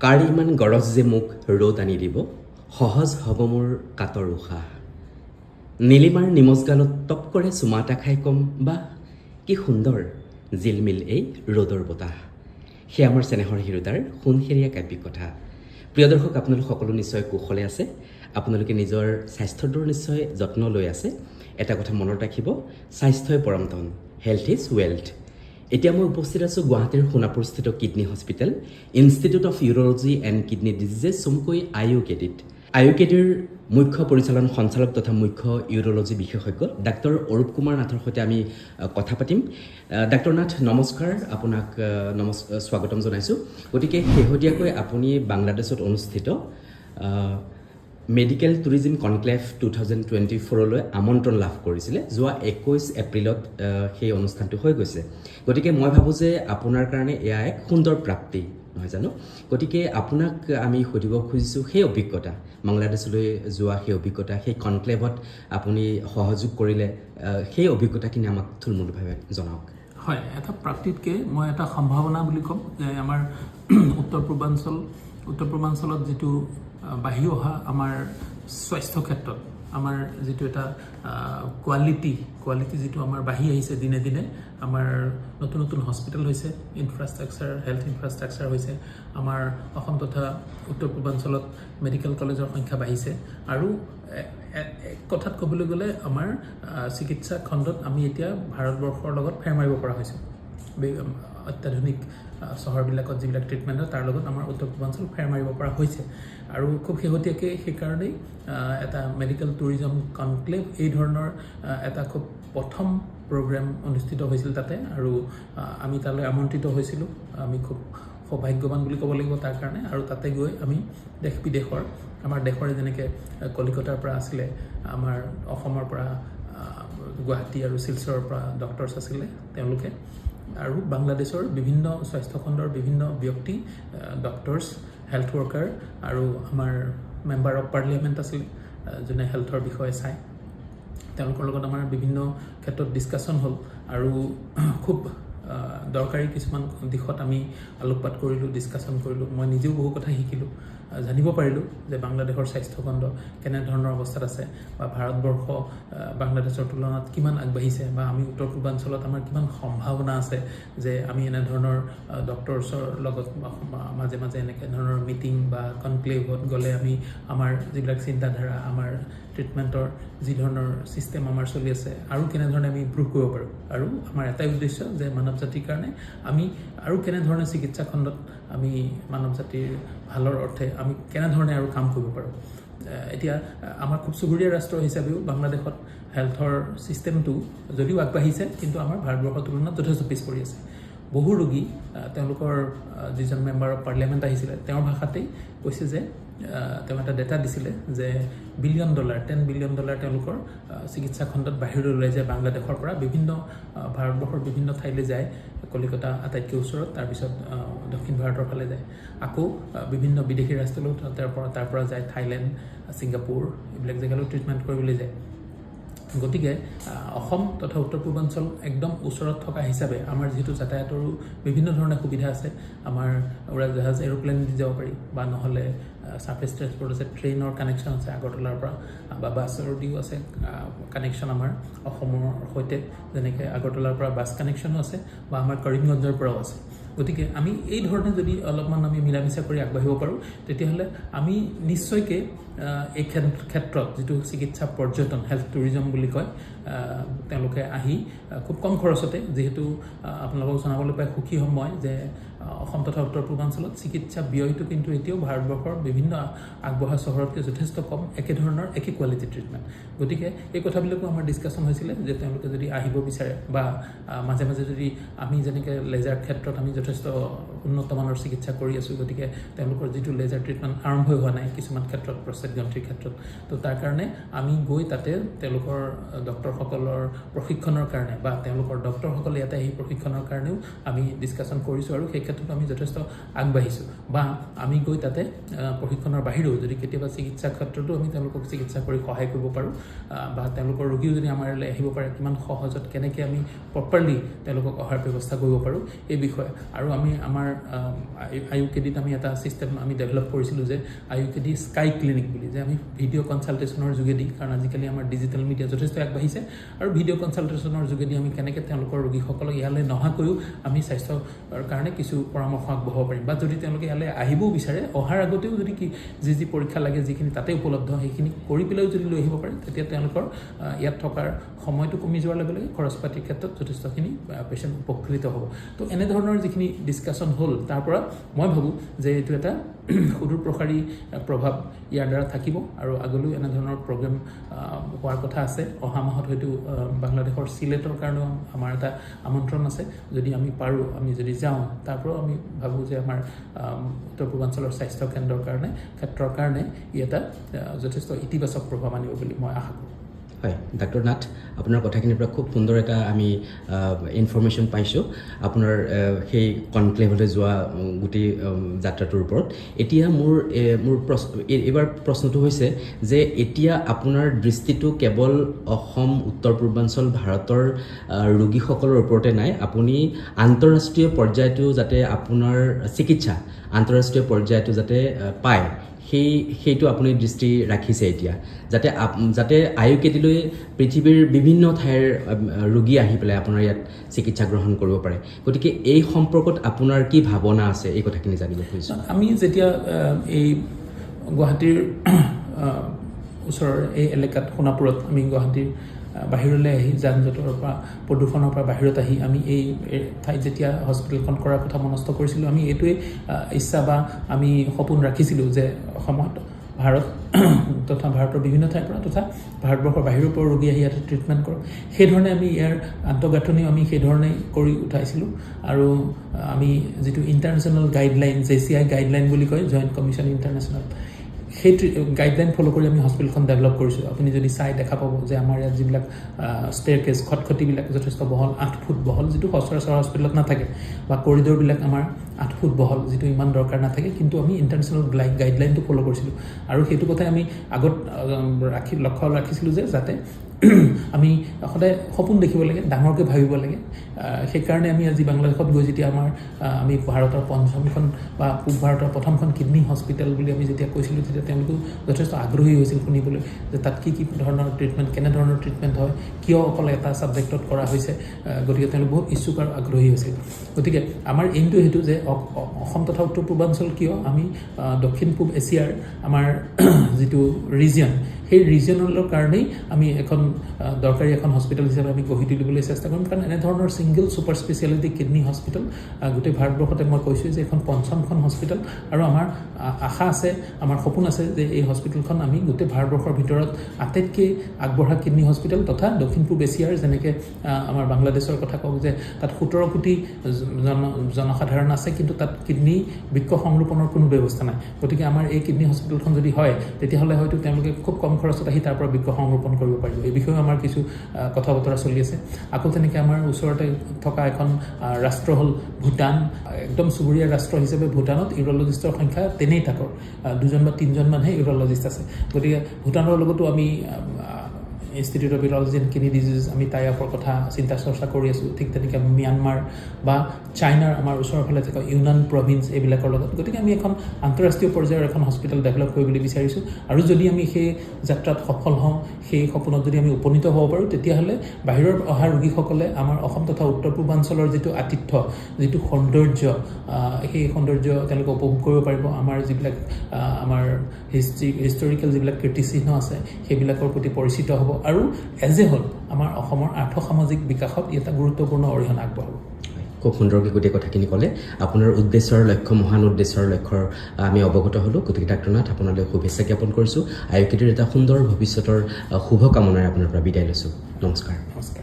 কাৰ ইমান গৰজ যে মোক ৰ'দ আনি দিব, সহজ হ'ব মোৰ কাতৰ উশাহ। নীলিমাৰ নিমজগালত টপ কৰে চুমা এটা খাই কম, বা কি সুন্দৰ জিলমিল এই ৰ'দৰ বতাহ। সেয়া আমাৰ চেনেহৰ হিৰোতাৰ সোণসেৰীয়া কাব্যিক কথা। প্ৰিয় দৰ্শক, আপোনালোক সকলো নিশ্চয় কুশলে আছে, আপোনালোকে নিজৰ স্বাস্থ্যৰ দৰে নিশ্চয় যত্ন লৈ আছে। এটা কথা মনত ৰাখিব, স্বাস্থ্যই পৰম ধন, হেল্থ ইজ ৱেল্থ। এতিয়া মই উপস্থিত আছোঁ গুৱাহাটীৰ সোণাপুৰস্থিত kidney hospital, institute of urology and kidney diseases, চমুকৈ IUKD-ত। IUKD-ৰ মুখ্য পৰিচালন সঞ্চালক তথা মুখ্য ইউৰলজি বিশেষজ্ঞ ডাক্তৰ অৰূপ কুমাৰ নাথৰ সৈতে আমি কথা পাতিম। ডাক্তৰ নাথ, নমস্কাৰ, আপোনাক স্বাগতম জনাইছোঁ। গতিকে শেহতীয়াকৈ আপুনি বাংলাদেশত অনুষ্ঠিত মেডিকেল টুৰিজিম কনক্লেভ 2024লৈ আমন্ত্ৰণ লাভ কৰিছিলে। যোৱা 21 এপ্ৰিলত সেই অনুষ্ঠানটো হৈ গৈছে। গতিকে মই ভাবোঁ যে আপোনাৰ কাৰণে এয়া এক সুন্দৰ প্ৰাপ্তি, নহয় জানো? গতিকে আপোনাক আমি সুধিব খুজিছোঁ সেই অভিজ্ঞতা, বাংলাদেশলৈ যোৱা সেই অভিজ্ঞতা, সেই কনক্লেভত আপুনি সহযোগ কৰিলে, সেই অভিজ্ঞতাখিনি আমাক থুলমূলভাৱে জনাওক। হয়, এটা প্ৰাপ্তিতকৈ মই এটা সম্ভাৱনা বুলি ক'ম যে আমাৰ উত্তৰ পূৰ্বাঞ্চলত যিটো বাঢ়ি অহা আমাৰ স্বাস্থ্য ক্ষেত্ৰত আমাৰ যিটো এটা কোৱালিটি যিটো আমাৰ বাঢ়ি আহিছে দিনে দিনে, আমাৰ নতুন নতুন হস্পিটেল হৈছে, হেল্থ ইনফ্ৰাষ্ট্ৰাকচাৰ হৈছে, আমাৰ অসম তথা উত্তৰ পূৰ্বাঞ্চলত মেডিকেল কলেজৰ সংখ্যা বাঢ়িছে। আৰু এক কথাত ক'বলৈ গ'লে আমাৰ চিকিৎসা খণ্ডত আমি এতিয়া ভাৰতবৰ্ষৰ লগত ফেৰ মাৰিব পৰা হৈছোঁ। অত্যাধুনিক চহৰবিলাকত যিবিলাক ট্ৰিটমেণ্ট হয় তাৰ লগত আমাৰ উত্তৰ পূৰ্বাঞ্চল ফেৰ মাৰিব পৰা হৈছে। আৰু খুব শেহতীয়াকৈ সেইকাৰণেই এটা মেডিকেল টুৰিজম কনক্লেভ, এই ধৰণৰ এটা খুব প্ৰথম প্ৰগ্ৰেম অনুষ্ঠিত হৈছিল তাতে, আৰু আমি তালৈ আমন্ত্ৰিত হৈছিলোঁ। আমি খুব সৌভাগ্যৱান বুলি ক'ব লাগিব তাৰ কাৰণে। আৰু তাতে গৈ আমি দেশ বিদেশৰ, আমাৰ দেশৰে যেনেকৈ কলিকতাৰ পৰা আছিলে, আমাৰ অসমৰ পৰা গুৱাহাটী আৰু শিলচৰৰ পৰা ডক্টৰছ আছিলে তেওঁলোকে, আৰু বাংলাদেশৰ বিভিন্ন স্বাস্থ্যখণ্ডৰ বিভিন্ন ব্যক্তি, ডক্টৰছ, হেল্থ ৱৰ্কাৰ, আৰু আমাৰ মেম্বাৰ অফ পাৰ্লিয়ামেণ্ট আছিলে যোনে হেল্থৰ বিষয়ে চায়। তেওঁলোকৰ লগত আমাৰ বিভিন্ন ক্ষেত্ৰত ডিছকাশ্যন হ'ল, আৰু খুব দৰকাৰী কিছুমান দিশত আমি আলোকপাত কৰিলোঁ, ডিছকাশ্যন কৰিলোঁ। মই নিজেও বহু কথা শিকিলোঁ, জানিব পাৰিলোঁ যে বাংলাদেশৰ স্বাস্থ্যখণ্ড কেনেধৰণৰ অৱস্থাত আছে, বা ভাৰতবৰ্ষ বাংলাদেশৰ তুলনাত কিমান আগবাঢ়িছে, বা আমি উত্তৰ পূৰ্বাঞ্চলত আমাৰ কিমান সম্ভাৱনা আছে যে আমি এনেধৰণৰ ডক্টৰছৰ লগত মাজে মাজে এনেকৈ ধৰণৰ মিটিং বা কনক্লেভত গ'লে আমি আমাৰ যিবিলাক চিন্তাধাৰা, আমাৰ ট্ৰিটমেণ্টৰ যি ধৰণৰ ছিষ্টেম আমাৰ চলি আছে, আৰু কেনেধৰণে আমি ইম্প্ৰুভ কৰিব পাৰোঁ। আৰু আমাৰ এটাই উদ্দেশ্য যে মানৱ জাতিৰ কাৰণে আমি আৰু কেনেধৰণে চিকিৎসা খণ্ডত আমি মানৱ জাতিৰ ভালৰ অৰ্থে আমি কেনেধৰণে আৰু কাম কৰিব পাৰোঁ। এতিয়া আমাৰ খুব চুবুৰীয়া ৰাষ্ট্ৰ হিচাপেও বাংলাদেশত হেল্থৰ ছিষ্টেমটো যদিও আগবাঢ়িছে, কিন্তু আমাৰ ভাৰতবৰ্ষৰ তুলনাত যথেষ্ট পিছ পৰি আছে। বহু ৰোগী, তেওঁলোকৰ যিজন মেম্বাৰ অফ পাৰ্লিয়ামেণ্ট আহিছিলে তেওঁৰ ভাষাতেই কৈছে যে তেওঁ এটা ডেটা দিছিলে যে $10 বিলিয়ন তেওঁলোকৰ চিকিৎসা খণ্ডত বাহিৰলৈ ওলাই যায় বাংলাদেশৰ পৰা, ভাৰতবৰ্ষৰ বিভিন্ন ঠাইলৈ যায়। কলিকতা আটাইতকৈ ওচৰত, তাৰপিছত দক্ষিণ ভাৰতৰ ফালে যায়, আকৌ বিভিন্ন বিদেশী ৰাষ্ট্ৰলৈও তাৰ পৰা যায়, থাইলেণ্ড, ছিংগাপুৰ, এইবিলাক জেগালৈ ট্ৰিটমেণ্ট কৰিবলৈ যায়। গতিকে অসম তথা উত্তৰ পূৰ্বাঞ্চল একদম ওচৰত থকা হিচাপে আমাৰ যিহেতু যাতায়াতৰো বিভিন্ন ধৰণৰ সুবিধা আছে, আমাৰ উৰাজাহাজ, এৰোপ্লেন দি যাব পাৰি, বা নহ'লে ছাৰ্ফেচ ট্ৰেন্সপৰ্ট আছে, ট্ৰেইনৰ কানেকশ্যন আছে আগৰতলাৰ পৰা, বা বাছৰদিও আছে কানেকশ্যন আমাৰ অসমৰ সৈতে, যেনেকৈ আগৰতলাৰ পৰা বাছ কানেকশ্যনো আছে, বা আমাৰ কৰিমগঞ্জৰ পৰাও আছে। গতিকে আমি এই ধৰণে যদি অলপমান আমি মিলা মিছা কৰি আগবাঢ়িব পাৰোঁ, তেতিয়াহ'লে আমি নিশ্চয়কৈ এই ক্ষেত্ৰত যিটো চিকিৎসা পৰ্যটন, হেল্থ টুৰিজম বুলি কয়, তেওঁলোকে আহি খুব কম খৰচতে, যিহেতু আপোনালোকক জনাবলৈ পাই সুখী হ'ম মই যে অসম তথা উত্তৰ পূৰ্বাঞ্চলত চিকিৎসা ব্যয়টো কিন্তু এতিয়াও ভাৰতবৰ্ষৰ বিভিন্ন আগবঢ়া চহৰতকৈ যথেষ্ট কম, একেধৰণৰ একে কোৱালিটি ট্ৰিটমেণ্ট। গতিকে এই কথাবিলাকো আমাৰ ডিছকাশ্যন হৈছিলে যে তেওঁলোকে যদি আহিব বিচাৰে, বা মাজে মাজে যদি আমি যেনেকৈ লেজাৰ ক্ষেত্ৰত আমি যথেষ্ট উন্নতমানৰ চিকিৎসা কৰি আছোঁ, গতিকে তেওঁলোকৰ যিটো লেজাৰ ট্ৰিটমেণ্ট আৰম্ভই হোৱা নাই কিছুমান ক্ষেত্ৰত, প্ৰস্টেট গ্ৰন্থিৰ ক্ষেত্ৰত, তো তাৰ কাৰণে আমি গৈ তাতে তেওঁলোকৰ ডক্টৰসকলৰ প্ৰশিক্ষণৰ কাৰণে, বা তেওঁলোকৰ ডক্টৰসকলে ইয়াতে আহি প্ৰশিক্ষণৰ কাৰণেও আমি ডিছকাশ্যন কৰিছোঁ, আৰু সেই ক্ষেত্ৰত আমি যথেষ্ট আগবাঢ়িছোঁ। বা আমি গৈ তাতে প্ৰশিক্ষণৰ বাহিৰেও যদি কেতিয়াবা চিকিৎসা ক্ষেত্ৰতো আমি তেওঁলোকক চিকিৎসা কৰি সহায় কৰিব পাৰোঁ, বা তেওঁলোকৰ ৰোগীও যদি আমাৰ ইয়ালৈ আহিব পাৰে, কিমান সহজত কেনেকৈ আমি প্ৰপাৰলি তেওঁলোকক অহাৰ ব্যৱস্থা কৰিব পাৰোঁ এই বিষয়ে। আৰু আমি আমাৰ IUKDত আমি এটা চিষ্টেম আমি ডেভেলপ কৰিছিলোঁ যে IUKD স্কাই ক্লিনিক বুলি, যে আমি ভিডিঅ' কনচালটেশ্যনৰ যোগেদি, কাৰণ আজিকালি আমাৰ ডিজিটেল মিডিয়া যথেষ্ট আগবাঢ়িছে, আৰু ভিডিঅ' কনচালটেশ্যনৰ যোগেদি আমি কেনেকৈ তেওঁলোকৰ ৰোগীসকলক ইয়ালৈ নহাকৈও আমি স্বাস্থ্যৰ কাৰণে কিছু পৰামৰ্শ আগবঢ়াব পাৰিম, বা যদি তেওঁলোকে ইয়ালৈ আহিবও বিচাৰে অহাৰ আগতেও যদি যি পৰীক্ষা লাগে যিখিনি তাতে উপলব্ধ সেইখিনি কৰি পেলাইও যদি লৈ আহিব পাৰে, তেতিয়া তেওঁলোকৰ ইয়াত থকাৰ সময়টো কমি যোৱাৰ লগে লগে খৰচ পাতিৰ ক্ষেত্ৰত যথেষ্টখিনি পেচেণ্ট উপকৃত হ'ব। তো এনেধৰণৰ যিখিনি ডিছকাশ্যন হ'ল তাৰ পৰা মই ভাবোঁ যে এইটো এটা সুদূৰ প্ৰসাৰী প্ৰভাৱ ইয়াৰ দ্বাৰা থাকিব, আৰু আগলৈও এনেধৰণৰ প্ৰগ্ৰেম হোৱাৰ কথা আছে। অহা মাহত হয়তো বাংলাদেশৰ চিলেটৰ কাৰণেও আমাৰ এটা আমন্ত্ৰণ আছে, যদি আমি পাৰোঁ, আমি যদি যাওঁ, তাৰ পৰাও আমি ভাবোঁ যে আমাৰ উত্তৰ পূৰ্বাঞ্চলৰ স্বাস্থ্য ক্ষেত্ৰৰ কাৰণে ই এটা যথেষ্ট ইতিবাচক প্ৰভাৱ আনিব বুলি মই আশা কৰোঁ। হয়, ডাক্তৰ নাথ, আপোনাৰ কথাখিনিৰ পৰা খুব সুন্দৰ এটা আমি ইনফৰ্মেশ্যন পাইছোঁ আপোনাৰ সেই কনক্লেভলৈ যোৱা গোটেই যাত্ৰাটোৰ ওপৰত। এতিয়া মোৰ এইবাৰ প্ৰশ্নটো হৈছে যে এতিয়া আপোনাৰ দৃষ্টিটো কেৱল অসম, উত্তৰ পূৰ্বাঞ্চল, ভাৰতৰ ৰোগীসকলৰ ওপৰতে নাই, আপুনি আন্তঃৰাষ্ট্ৰীয় পৰ্যায়তো যাতে আপোনাৰ চিকিৎসা আন্তঃৰাষ্ট্ৰীয় পৰ্যায়তো যাতে পায় সেইটো আপুনি দৃষ্টি ৰাখিছে এতিয়া, যাতে IUKDলৈ পৃথিৱীৰ বিভিন্ন ঠাইৰ ৰোগী আহি পেলাই আপোনাৰ ইয়াত চিকিৎসা গ্ৰহণ কৰিব পাৰে। গতিকে এই সম্পৰ্কত আপোনাৰ কি ভাৱনা আছে, এই কথাখিনি জানিব খুজিছোঁ। আমি যেতিয়া এই গুৱাহাটীৰ ওচৰৰ এই এলেকাত সোণাপুৰত আমি গুৱাহাটীৰ বাহিৰলৈ আহি যান জঁটৰ পৰা প্ৰদূষণৰ পৰা বাহিৰত আহি আমি এই ঠাইত যেতিয়া হস্পিটেলখন কৰাৰ কথা মনস্থ কৰিছিলোঁ, আমি এইটোৱে ইচ্ছা বা আমি সপোন ৰাখিছিলোঁ যে অসমত ভাৰত তথা ভাৰতৰ বিভিন্ন ঠাইৰ পৰা তথা ভাৰতবৰ্ষৰ বাহিৰৰ পৰা ৰোগী আহি ইয়াতে ট্ৰিটমেণ্ট কৰক। সেইধৰণে আমি ইয়াৰ আন্তঃগাঁথনিও আমি সেইধৰণে কৰি উঠাইছিলোঁ, আৰু আমি যিটো ইণ্টাৰনেশ্যনেল গাইডলাইন JCI গাইডলাইন বুলি কয়, জইণ্ট কমিশ্যন ইণ্টাৰনেশ্যনেল, সেই গাইডলাইন ফ'ল' কৰি আমি হস্পিটেলখন ডেভেলপ কৰিছোঁ। আপুনি যদি চাই দেখা পাব যে আমাৰ ইয়াত যিবিলাক ষ্টেয়াৰকেজ খটখটিবিলাক যথেষ্ট বহল, 8 ফুট বহল, যিটো সচৰাচৰ হস্পিটেলত নাথাকে, বা কৰিডৰবিলাক আমাৰ 8 ফুট বহল, যিটো ইমান দৰকাৰ নাথাকে, কিন্তু আমি ইণ্টাৰনেশ্যনেল গাইডলাইনটো ফ'ল' কৰিছিলোঁ। আৰু সেইটো কথাই আমি আগত লক্ষ্য ৰাখিছিলোঁ যে যাতে আমি সদায় সপোন দেখিব লাগে, ডাঙৰকৈ ভাবিব লাগে। সেইকাৰণে আমি আজি বাংলাদেশত গৈ যেতিয়া আমি ভাৰতৰ পঞ্চমখন বা পূব ভাৰতৰ প্ৰথমখন কিডনী হস্পিটেল বুলি আমি যেতিয়া কৈছিলোঁ, তেতিয়া তেওঁলোকেও যথেষ্ট আগ্ৰহী হৈছিল শুনিবলৈ যে তাত কি ধৰণৰ ট্ৰিটমেণ্ট, কেনেধৰণৰ ট্ৰিটমেণ্ট হয়, কিয় অকল এটা ছাবজেক্টত কৰা হৈছে। গতিকে তেওঁলোক বহুত ইচ্ছুক আৰু আগ্ৰহী হৈছিল। গতিকে আমাৰ এইমটো সেইটো যে অসম তথা উত্তৰ পূৰ্বাঞ্চল কিয়, আমি দক্ষিণ পূব এছিয়াৰ আমাৰ যিটো ৰিজন, সেই ৰিজনৰ কাৰণেই আমি দৰকাৰী এখন হস্পিটেল হিচাপে আমি গঢ়ি তুলিবলৈ চেষ্টা কৰিম। কাৰণ এনেধৰণৰ single super speciality kidney hospital গোটেই ভাৰতবৰ্ষতে মই কৈছোঁ যে এখন 5খন হস্পিটেল, আৰু আমাৰ আশা আছে, আমাৰ সপোন আছে যে এই হস্পিটেলখন আমি গোটেই ভাৰতবৰ্ষৰ ভিতৰত আটাইতকৈ আগবঢ়া কিডনী হস্পিটেল তথা দক্ষিণ পূব এছিয়াৰ, যেনেকৈ আমাৰ বাংলাদেশৰ কথা কওঁ যে তাত 17 কোটি জনসাধাৰণ আছে, কিন্তু তাত কিডনী বৃক্ক সংৰোপণৰ কোনো ব্যৱস্থা নাই। গতিকে আমাৰ এই কিডনী হস্পিটেলখন যদি হয়, তেতিয়াহ'লে হয়তো তেওঁলোকে খুব কম খৰচত আহি তাৰ পৰা বৃক্ক সংৰোপণ কৰিব পাৰিব। এই বিষয়েও আমাৰ কিছু কথা বতৰা চলি আছে। আকৌ তেনেকৈ আমাৰ ওচৰতে থকা এখন ৰাষ্ট্ৰ হ'ল ভূটান। একদম চুবুৰীয়া ৰাষ্ট্ৰ হিচাপে ভূটানত ইউৰ'লজিষ্টৰ সংখ্যা তেনেই তাকৰ 2জন বা 3জনমানহে ইউৰ'লজিষ্ট আছে। গতিকে ভূটানৰ লগতো আমি institute of urology and kidney disease আমি টাই আপৰ কথা চিন্তা চৰ্চা কৰি আছোঁ। ঠিক তেনেকৈ ম্যানমাৰ বা চাইনাৰ আমাৰ ওচৰৰ ফালে থকা ইউনান প্ৰভিন্স, এইবিলাকৰ লগত। গতিকে আমি এখন আন্তঃৰাষ্ট্ৰীয় পৰ্যায়ৰ এখন হস্পিটেল ডেভেলপ কৰিবলৈ বিচাৰিছোঁ, আৰু যদি আমি সেই যাত্ৰাত সফল হওঁ, সেই সপোনত যদি আমি উপনীত হ'ব পাৰোঁ, তেতিয়াহ'লে বাহিৰৰ অহা ৰোগীসকলে আমাৰ অসম তথা উত্তৰ পূৰ্বাঞ্চলৰ যিটো আতিথ্য, যিটো সৌন্দৰ্য, সেই সৌন্দৰ্য তেওঁলোকে উপভোগ কৰিব পাৰিব। আমাৰ যিবিলাক আমাৰ হিষ্টৰিকেল যিবিলাক কীৰ্তিচিহ্ন আছে, সেইবিলাকৰ প্ৰতি পৰিচিত হ'ব, আৰু এজ এ হ'ল আমাৰ অসমৰ আৰ্থ-সামাজিক বিকাশত এটা গুৰুত্বপূৰ্ণ অৰিহণা আগবঢ়াব। খুব সুন্দৰকৈ গোটেই কথাখিনি ক'লে। আপোনাৰ উদ্দেশ্যৰ লক্ষ্য, মহান উদ্দেশ্যৰ লক্ষ্যৰ আমি অৱগত হ'লোঁ। গতিকে ডাক্তৰ নাথ, আপোনালৈ শুভেচ্ছা জ্ঞাপন কৰিছোঁ। IUKDৰ এটা সুন্দৰ ভৱিষ্যতৰ শুভকামনাৰে আপোনাৰ পৰা বিদায় লৈছোঁ। নমস্কাৰ। নমস্কাৰ।